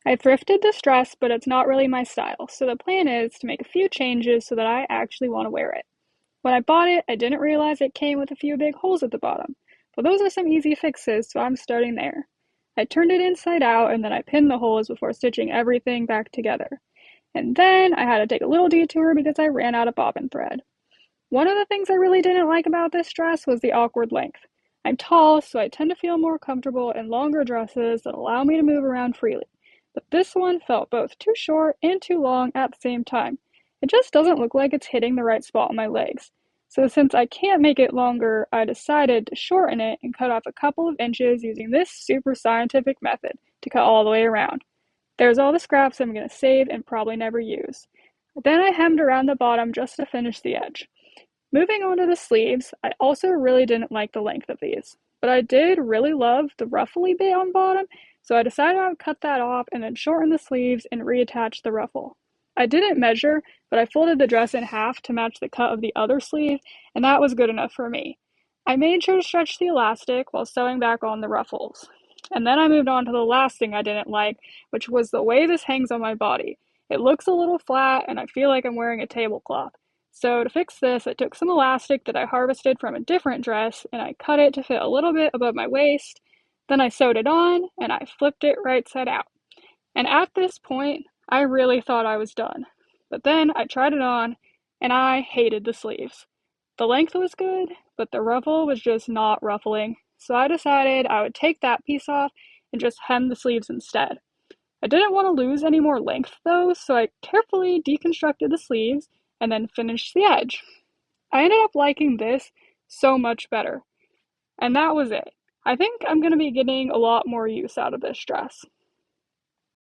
I thrifted this dress, but it's not really my style, so the plan is to make a few changes so that I actually want to wear it. When I bought it, I didn't realize it came with a few big holes at the bottom, but those are some easy fixes, so I'm starting there. I turned it inside out and then I pinned the holes before stitching everything back together. And then I had to take a little detour because I ran out of bobbin thread. One of the things I really didn't like about this dress was the awkward length. I'm tall, so I tend to feel more comfortable in longer dresses that allow me to move around freely. But this one felt both too short and too long at the same time. It just doesn't look like it's hitting the right spot on my legs. So since I can't make it longer, I decided to shorten it and cut off a couple of inches using this super scientific method to cut all the way around. There's all the scraps I'm going to save and probably never use. Then I hemmed around the bottom just to finish the edge. Moving on to the sleeves, I also really didn't like the length of these, but I did really love the ruffly bit on bottom, so I decided I would cut that off and then shorten the sleeves and reattach the ruffle. I didn't measure, but I folded the dress in half to match the cut of the other sleeve, and that was good enough for me. I made sure to stretch the elastic while sewing back on the ruffles. And then I moved on to the last thing I didn't like, which was the way this hangs on my body. It looks a little flat, and I feel like I'm wearing a tablecloth. So to fix this, I took some elastic that I harvested from a different dress and I cut it to fit a little bit above my waist. Then I sewed it on and I flipped it right side out. And at this point, I really thought I was done. But then I tried it on and I hated the sleeves. The length was good, but the ruffle was just not ruffling. So I decided I would take that piece off and just hem the sleeves instead. I didn't want to lose any more length though, so I carefully deconstructed the sleeves and then finished the edge. I ended up liking this so much better. And that was it. I think I'm going to be getting a lot more use out of this dress.